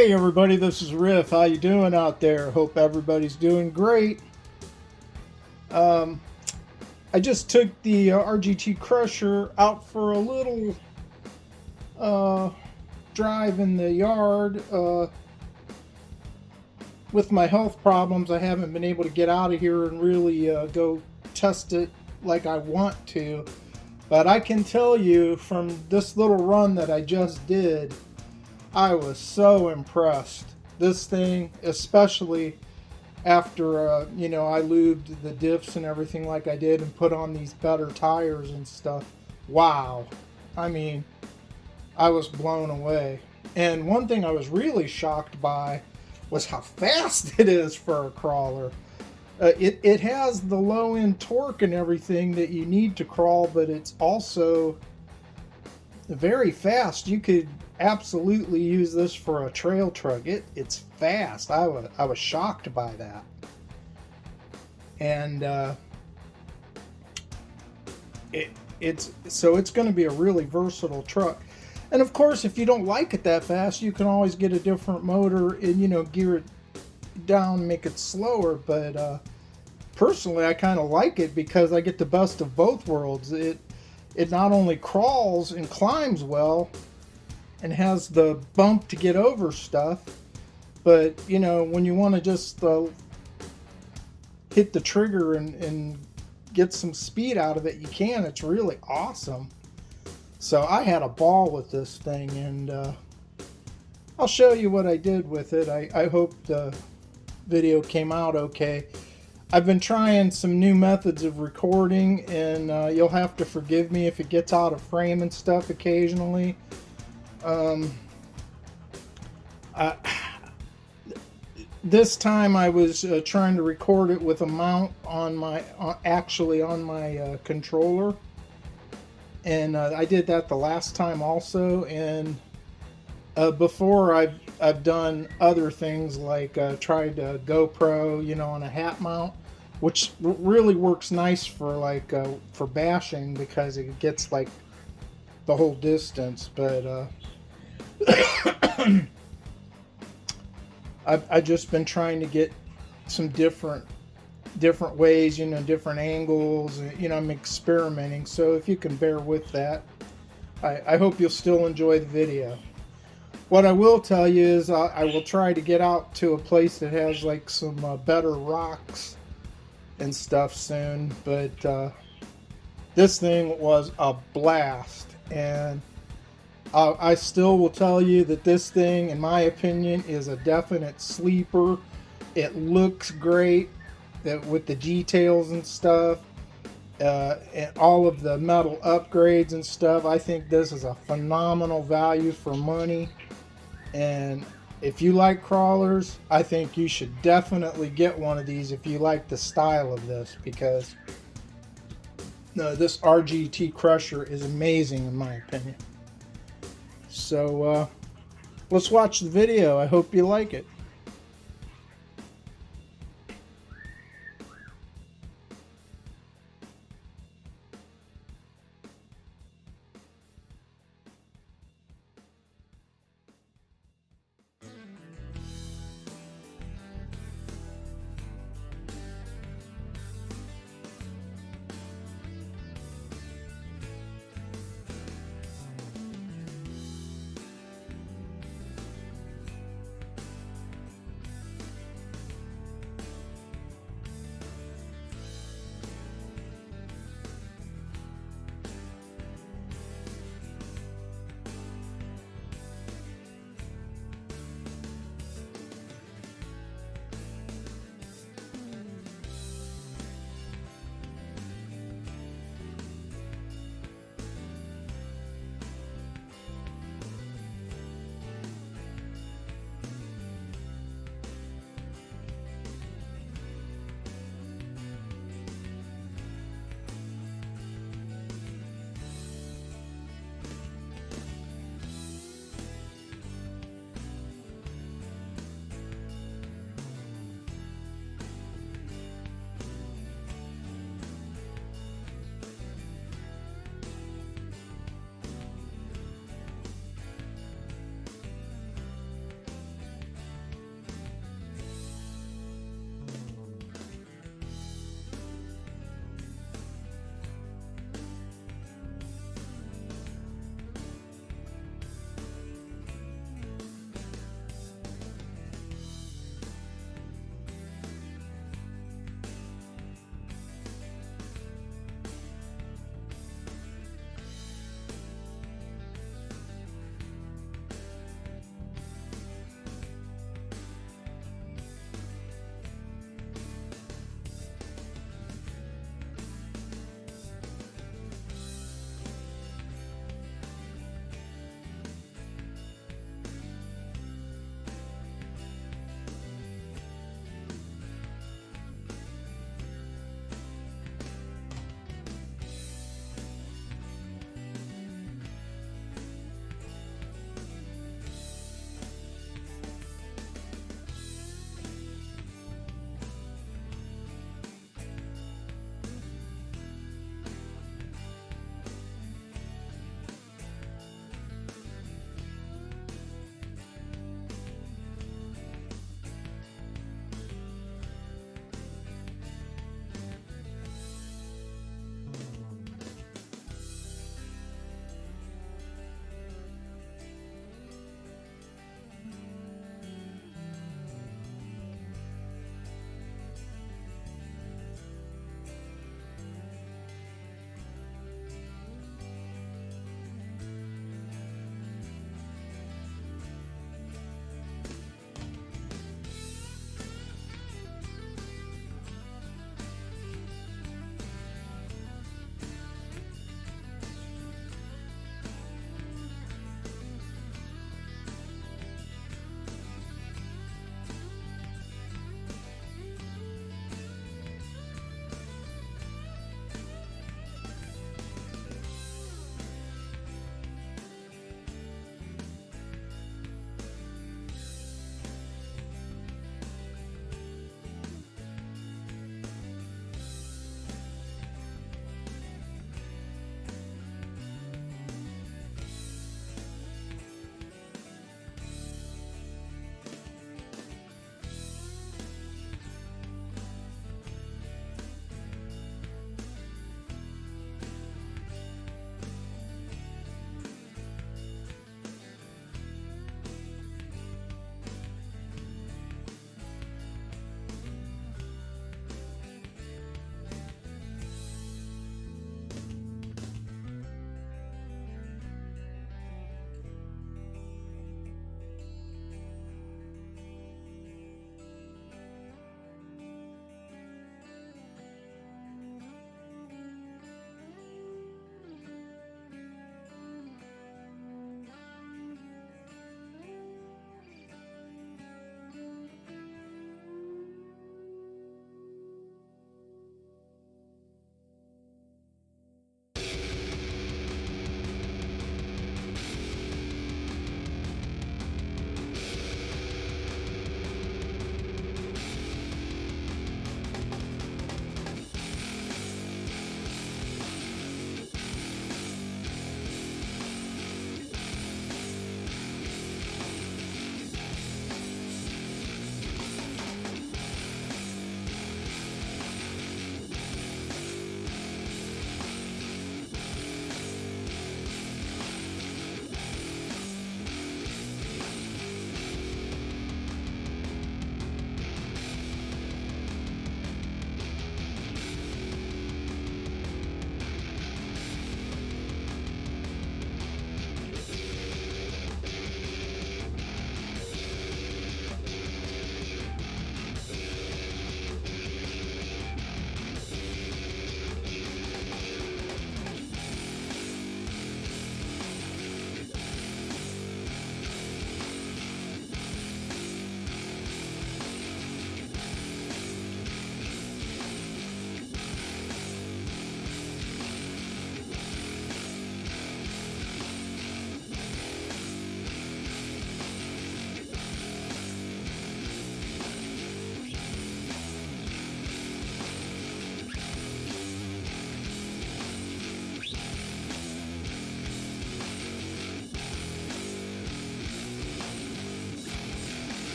Hey everybody, this is Riff. How you doing out there? Hope everybody's doing great. Um, I just took the RGT Crusher out for a little uh, drive in the yard. With my health problems, I haven't been able to get out of here and really go test it like I want to. But I can tell you from this little run that I just did, I was so impressed. This thing, especially after I lubed the diffs and everything like I did and put on these better tires and stuff. Wow. I mean, I was blown away. And one thing I was really shocked by was how fast it is for a crawler. It has the low end torque and everything that you need to crawl, but it's also very fast. You could absolutely use this for a trail truck. It's fast. I was shocked by that. And it's going to be a really versatile truck. And of course, if you don't like it that fast, you can always get a different motor and gear it down, make it slower. But personally, I kind of like it because I get the best of both worlds. It not only crawls and climbs well and has the bump to get over stuff, but when you want to just hit the trigger and get some speed out of it, you can. It's really awesome. So I had a ball with this thing, and I'll show you what I did with it. I hope the video came out okay. I've been trying some new methods of recording, and you'll have to forgive me if it gets out of frame and stuff occasionally. This time I was trying to record it with a mount on my controller, and I did that the last time also. And before I've done other things like tried GoPro, on a hat mount, which really works nice for for bashing because it gets like the whole distance. But I've just been trying to get some different ways, different angles. I'm experimenting. So if you can bear with that, I hope you'll still enjoy the video. What I will tell you is I will try to get out to a place that has like some better rocks and stuff soon. But this thing was a blast, and I still will tell you that this thing, in my opinion, is a definite sleeper. It looks great with the details and stuff, and all of the metal upgrades and stuff. I think this is a phenomenal value for money. And if you like crawlers, I think you should definitely get one of these if you like the style of this, because this RGT Crusher is amazing in my opinion. So let's watch the video. I hope you like it.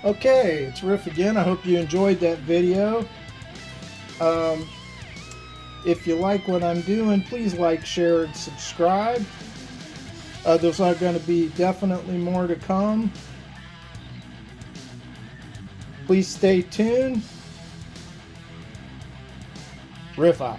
Okay, it's Riff again. I hope you enjoyed that video. If you like what I'm doing, please like, share, and subscribe. There's going to be definitely more to come. Please stay tuned. Riff out.